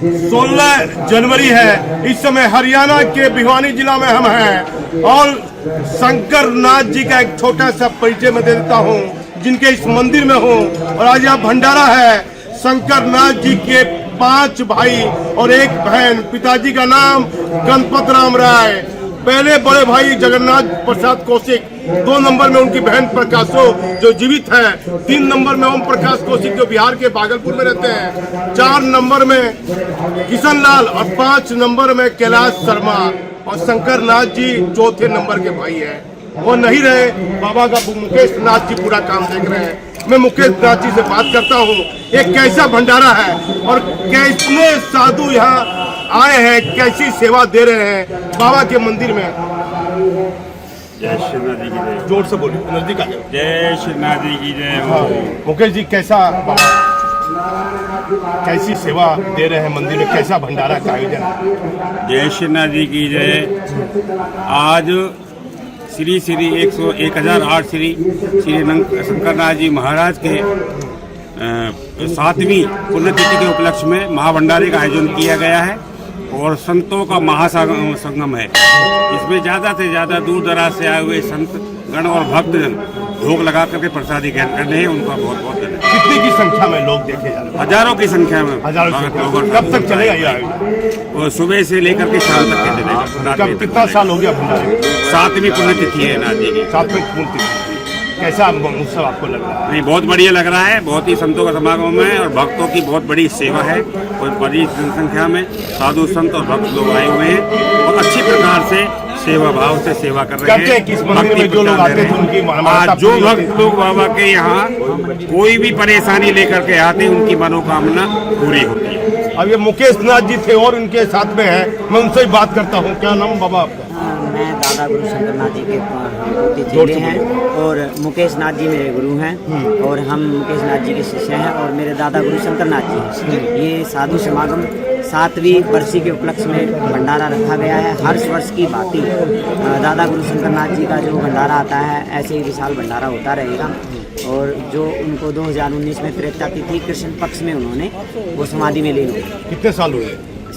16 जनवरी है। इस समय हरियाणा के भिवानी जिला में हम हैं और शंकर नाथ जी का एक छोटा सा परिचय मैं दे देता हूँ, जिनके इस मंदिर में हूँ। और आज यहाँ भंडारा है। शंकर नाथ जी के 5 भाई और 1 बहन। पिताजी का नाम गणपत राम राय, पहले बड़े भाई जगन्नाथ प्रसाद कौशिक, 2 नंबर में उनकी बहन प्रकाशो जो जीवित है, 3 नंबर में ओम प्रकाश कौशिक जो बिहार के भागलपुर में रहते हैं, 4 नंबर में किशन लाल और 5 नंबर में कैलाश शर्मा। और शंकर नाथ जी 4थे नंबर के भाई हैं। वो नहीं रहे, बाबा का मुकेश नाथ जी पूरा काम देख रहे हैं। मैं मुकेश नाथ जी से बात करता हूँ, ये कैसा भंडारा है और कैसे साधु यहाँ आए हैं, कैसी सेवा दे रहे हैं बाबा के मंदिर में। जय श्रीनाथ जी की जय। जोर से बोलिए, नजदीक आ जाओ। जय श्रीनाथ जी की जय। मुकेश जी, कैसा बाबा कैसी सेवा दे रहे हैं मंदिर में, कैसा भंडारा का आयोजन है? जय श्रीनाथ जी की जय। आज श्री 1008 श्री शंकरनाथ जी महाराज के 7वीं पुण्यतिथि के उपलक्ष्य में महाभंडारे का आयोजन किया गया है और संतों का महासंगम है। इसमें ज़्यादा से ज़्यादा दूर दराज से आए हुए संत गण और भक्तजन भोग लगा करके प्रसादी ग्रहण कर रहे हैं। उनका बहुत बहुत धन्यवाद। कितनी की संख्या में लोग देखे जा रहे हैं? हजारों की संख्या में। कब तक चलेगा ये आयोजन? और सुबह से लेकर के शाम तक के चलेगा। कितना साल हो गया भंडारे? 7वीं पुण्यतिथि है नाथ जी की। 7वीं पुण्यतिथि। कैसा उत्सव आपको लग रहा है? नहीं, बहुत बढ़िया लग रहा है। बहुत ही संतों का समागम है और भक्तों की बहुत बड़ी सेवा है। बहुत बड़ी जनसंख्या में साधु संत और भक्त लोग आए हुए हैं और अच्छी प्रकार से सेवा भाव से सेवा कर रहे हैं। किस मंदिर में जो लोग आते थे उनकी आज जो भक्त लोग बाबा के यहाँ कोई भी परेशानी लेकर के आते हैं, उनकी मनोकामना पूरी होती है। अब ये मुकेश नाथ जी थे और इनके साथ में है, मैं उनसे ही बात करता हूँ। क्या नाम बाबा आपका? मैं दादा गुरु शंकर नाथ जी के पोते चेले हैं और मुकेश नाथ जी मेरे गुरु हैं और हम मुकेश नाथ जी के शिष्य हैं और मेरे दादा गुरु शंकर नाथ जी हैं। ये साधु समागम 7वीं बरसी के उपलक्ष्य में भंडारा रखा गया है। हर वर्ष की भांति दादा गुरु शंकर नाथ जी का जो भंडारा आता है, ऐसे ही विशाल भंडारा होता रहेगा। और जो उनको 2019 में त्रेता तिथि कृष्ण पक्ष में उन्होंने वो समाधि में ले ली। कितने साल हुए?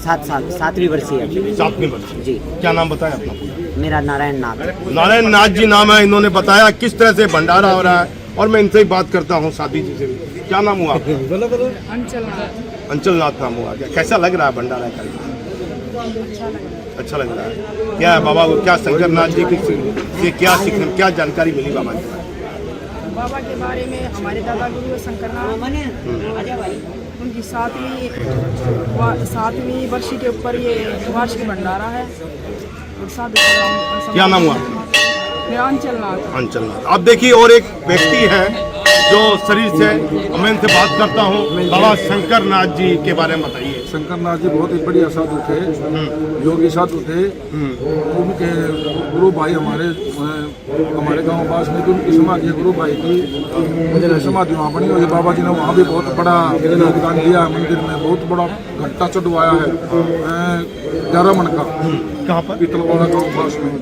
7 साल, 7वीं बरसी है। 7वीं बरसी जी। क्या नाम बताया अपना? मेरा नारायण नाथ। नारायण नाथ जी नाम है। इन्होंने बताया किस तरह से भंडारा हो रहा है और मैं इनसे ही बात करता हूँ, साथी जी से भी। क्या नाम हुआ आपका? अंचल नाथ नाम हुआ। क्या कैसा लग रहा है भंडारा का? अच्छा लग रहा है। क्या है बाबा को, क्या शंकर नाथ जी की से क्या सीखने, क्या जानकारी मिली बाबा के बाबा के बारे में? हमारे दादा गुरु शंकर नाथ, उनकी 7वीं वर्षी के ऊपर ये वार्षिक भंडारा है। क्या नाम हुआ? अंचल नाथ। अंचल नाथ। अब देखिए और एक व्यक्ति है जो शरीर से, मैं इनसे बात करता हूँ। बाबा शंकर नाथ जी के बारे में बताइए। शंकर नाथ जी बहुत ही बढ़िया साधु थे, योगी साधु थे। उनके गुरु भाई हमारे गांव पास में उनकी समाधि गुरु भाई की समाधि वहाँ बनी हुई। बाबा जी ने वहाँ भी बहुत बड़ा योगदान दिया। मंदिर में बहुत बड़ा घंटा चढ़वाया है 11 मन का। कहाँ पर? पीतलवाड़ा गाँव पास में।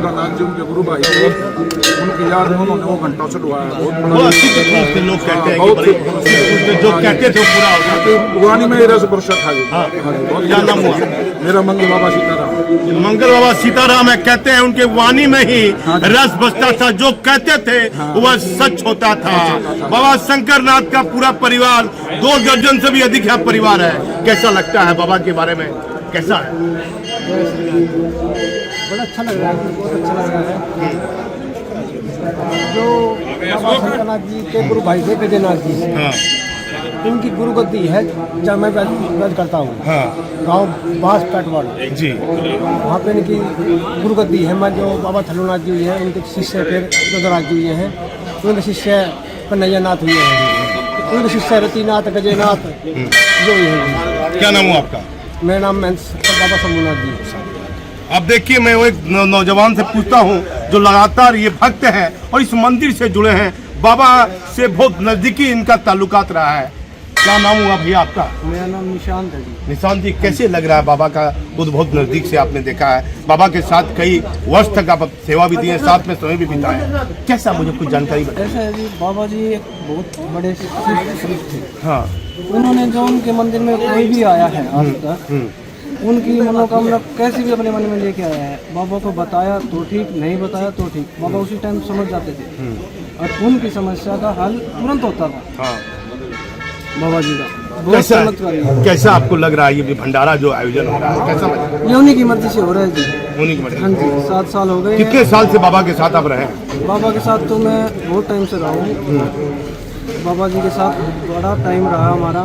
नाथ जी उनके गुरु भाई थे, उनकी याद में उन्होंने वो घंटा चढ़वाया। बहुत बड़ा लोग कहते हैं जो कहते थे पूरा होगा। भगवानी में रस वर्षा था। क्या नाम हुआ? मेरा मंगल बाबा सीताराम। मंगल बाबा सीताराम है। कहते हैं उनके वाणी में ही रस बसता था, जो कहते थे वह सच होता था। बाबा शंकर नाथ का पूरा परिवार 2 दर्जन से भी अधिक है परिवार है। कैसा लगता है बाबा के बारे में? कैसा है? बड़ा अच्छा लग रहा है, बहुत अच्छा लग रहा है। जो बाबा शंकरनाथ जी के गुरु भाई थे गजेनाथ जी, इनकी गुरु गद्दी है जहाँ मैं व्रत करता हूँ। गाँव बांस पेटवाड़ जी, वहाँ पे इनकी गुरु गद्दी है। मैं जो बाबा थलोनाथ जी हुए हैं उनके शिष्य फिर जोधराज जी हुए हैं, उनके शिष्य कन्हैया नाथ हुए हैं, उनके शिष्य रतिनाथ गजेनाथ जो हुए हैं। क्या नाम हुआ आपका? मेरा नाम बाबा शंभुनाथ जी। अब देखिए, मैं वो एक नौजवान से पूछता हूँ जो लगातार ये भक्त है और इस मंदिर से जुड़े हैं, बाबा से बहुत नजदीकी इनका ताल्लुकात रहा है। क्या नाम हुआ भैया आपका? मेरा नाम निशांत है जी। निशांत जी, कैसे लग रहा है बाबा का खुद बहुत नजदीक से आपने देखा है, बाबा के साथ कई वर्ष तक आप सेवा भी दी है, साथ में समय भी बिताया, कैसा मुझे कुछ जानकारी बताइए। ऐसा है जी, बाबा जी एक बहुत बड़े शरीफ थे। हाँ, उन्होंने जो उनके मंदिर में कोई भी आया है आज तक उनकी मनोकामना कैसे भी अपने मन में लेके आया है। बाबा को बताया तो ठीक, नहीं बताया तो ठीक, बाबा उसी टाइम समझ जाते थे और उनकी समस्या का हल तुरंत होता था। बाबा जी का बहुत चमत्कारी है। कैसा आपको लग रहा है ये भंडारा जो आयोजन हो रहा है, कैसा लग रहा है? ये उन्हीं की मर्जी से हो रहा है जी। उन्हीं की मर्जी। हाँ जी, 7 साल हो गए। कितने साल से बाबा के साथ आप रहे हैं? बाबा के साथ तो मैं बहुत टाइम से रहा हूँ। बाबा जी के साथ बड़ा टाइम रहा हमारा।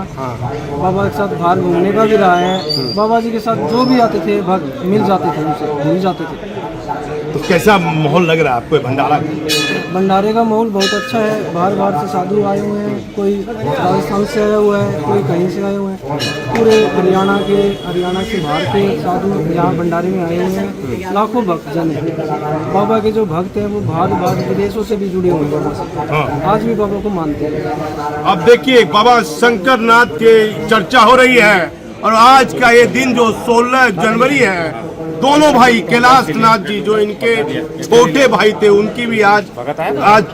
बाबा के साथ बाहर घूमने का भी रहा है। बाबा जी के साथ जो भी आते थे भक्त मिल जाते थे, उनसे मिल जाते थे। तो कैसा माहौल लग रहा है आपको भंडारा? भंडारे का माहौल बहुत अच्छा है। बाहर बाहर से साधु आए हुए हैं, कोई राजस्थान से आया हुआ है, कोई कहीं से आए हुए हैं। पूरे हरियाणा से बाहर के साधु यहाँ भंडारे में आए हुए हैं। लाखों भक्त जन हैं। बाबा के जो भक्त हैं वो बाहर विदेशों से भी जुड़े हुए हैं बाबा से। आज भी बाबा को मानते हैं। अब देखिए बाबा शंकरनाथ की चर्चा हो रही है और आज का ये दिन जो 16 जनवरी है, दोनों भाई कैलाश नाथ जी जो इनके छोटे भाई थे उनकी भी आज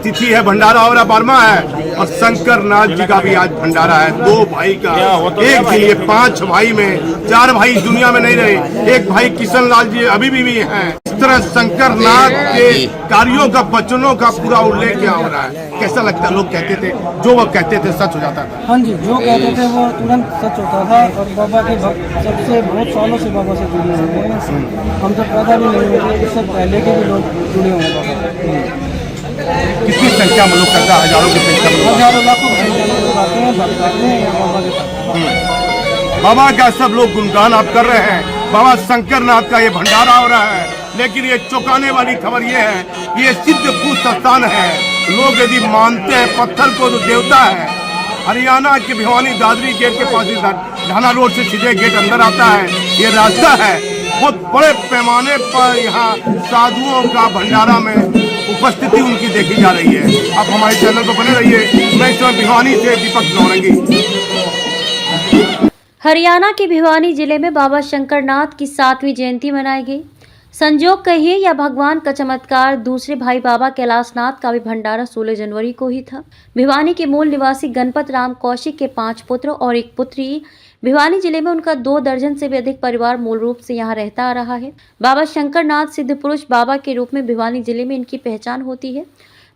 तिथि है, भंडारा और वर्मा है और शंकर नाथ जी का भी आज भंडारा है। 2 भाई का एक दिन, ये 5 भाई में 4 भाई दुनिया में नहीं रहे, एक भाई किशन लाल जी अभी भी हैं। इस तरह शंकर नाथ के कार्यों का, वचनों का पूरा उल्लेख यहाँ हो रहा है। कैसा लगता है? लोग कहते थे जो वो कहते थे सच हो जाता था। हाँ जी, जो कहते थे वो तुरंत सच होता था और बाबा के भक्त सबसे बहुत सालों से बाबा से जुड़े हुए हैं। हम तो पैदा भी नहीं हुए थे, इससे पहले के भी लोग जुड़े हुए हैं बाबा। कितनी संख्या में लोग करता है? हजारों की संख्या में, हजारों लाखों की संख्या में लोग आते हैं, भक्त आते हैं बाबा के साथ। बाबा का सब लोग गुणगान आप कर रहे हैं। बाबा शंकरनाथ का ये भंडारा हो रहा है, लेकिन ये चौंकाने वाली खबर ये है कि ये सिद्ध पुरुष स्थान है। लोग यदि मानते हैं पत्थर को तो देवता है। हरियाणा के भिवानी दादरी गेट के पास ढाना रोड से सीधे गेट अंदर आता है, ये रास्ता है। बहुत बड़े पैमाने पर यहाँ साधुओं का भंडारा में उपस्थिति उनकी देखी जा रही है। आप हमारे चैनल पर बने रहिए। मैं इस समय भिवानी से दीपक नौरंगी। हरियाणा के भिवानी जिले में बाबा शंकरनाथ की 7वीं जयंती मनाई गई। संजोग कहिए या भगवान का चमत्कार, दूसरे भाई बाबा कैलाशनाथ का भी भंडारा 16 जनवरी को ही था। भिवानी के मूल निवासी गणपत राम कौशिक के 5 पुत्र और 1 पुत्री। भिवानी जिले में उनका 2 दर्जन से भी अधिक परिवार मूल रूप से यहाँ रहता आ रहा है। बाबा शंकरनाथ सिद्ध पुरुष बाबा के रूप में भिवानी जिले में इनकी पहचान होती है।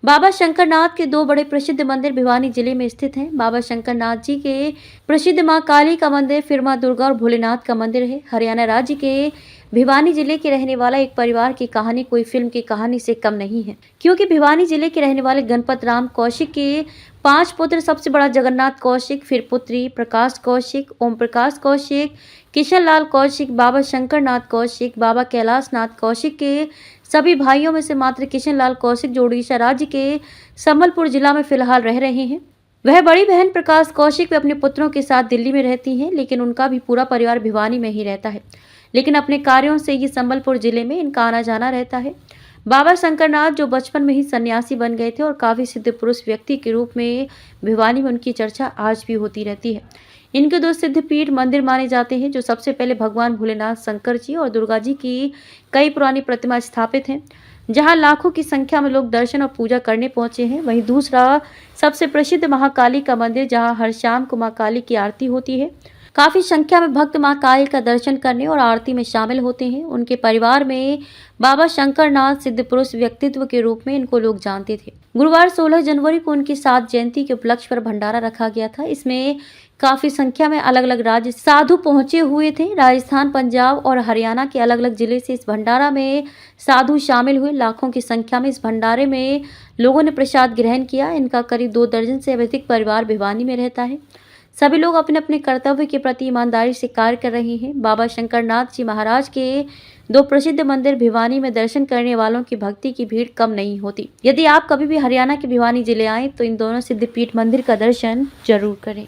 बाबा शंकरनाथ के 2 बड़े प्रसिद्ध मंदिर भिवानी जिले में स्थित हैं। बाबा शंकरनाथ जी के प्रसिद्ध मां काली का मंदिर, फिर मां दुर्गा और भोलेनाथ का मंदिर है। हरियाणा राज्य के भिवानी जिले के रहने वाला एक परिवार की कहानी कोई फिल्म की कहानी से कम नहीं है, क्योंकि भिवानी जिले के रहने वाले गणपत राम कौशिक के 5 पुत्र, सबसे बड़ा जगन्नाथ कौशिक, फिर पुत्री प्रकाश कौशिक, ओम प्रकाश कौशिक, किशन लाल कौशिक, बाबा शंकरनाथ कौशिक, बाबा कैलाश नाथ कौशिक के सभी भाइयों में से मात्र किशन लाल कौशिक जो उड़ीसा राज्य के संबलपुर जिला में फिलहाल रह रहे हैं। वह बड़ी बहन प्रकाश कौशिक भी अपने पुत्रों के साथ दिल्ली में रहती हैं, लेकिन उनका भी पूरा परिवार भिवानी में ही रहता है। लेकिन अपने कार्यों से ये संबलपुर जिले में इनका आना जाना रहता है। बाबा शंकरनाथ जो बचपन में ही सन्यासी बन गए थे और काफ़ी सिद्ध पुरुष व्यक्ति के रूप में भिवानी में उनकी चर्चा आज भी होती रहती है। इनके 2 सिद्ध पीठ मंदिर माने जाते हैं, जो सबसे पहले भगवान भोलेनाथ शंकर जी और दुर्गा जी की कई पुरानी प्रतिमा स्थापित हैं, जहां लाखों की संख्या में लोग दर्शन और पूजा करने पहुंचे हैं। वहीं दूसरा सबसे प्रसिद्ध महाकाली का मंदिर, जहां हर शाम को मां काली की आरती होती है। काफ़ी संख्या में भक्त मां काली का दर्शन करने और आरती में शामिल होते हैं। उनके परिवार में बाबा शंकरनाथ सिद्ध पुरुष व्यक्तित्व के रूप में इनको लोग जानते थे। गुरुवार 16 जनवरी को उनकी 7 जयंती के उपलक्ष्य पर भंडारा रखा गया था। इसमें काफ़ी संख्या में अलग अलग राज्य साधु पहुंचे हुए थे। राजस्थान, पंजाब और हरियाणा के अलग अलग जिले से इस भंडारा में साधु शामिल हुए। लाखों की संख्या में इस भंडारे में लोगों ने प्रसाद ग्रहण किया। इनका करीब 2 दर्जन से अधिक परिवार भिवानी में रहता है। सभी लोग अपने अपने कर्तव्य के प्रति ईमानदारी से कार्य कर रहे हैं। बाबा शंकरनाथ जी महाराज के 2 प्रसिद्ध मंदिर भिवानी में दर्शन करने वालों की भक्ति की भीड़ कम नहीं होती। यदि आप कभी भी हरियाणा के भिवानी जिले आए तो इन दोनों सिद्ध पीठ मंदिर का दर्शन जरूर करें।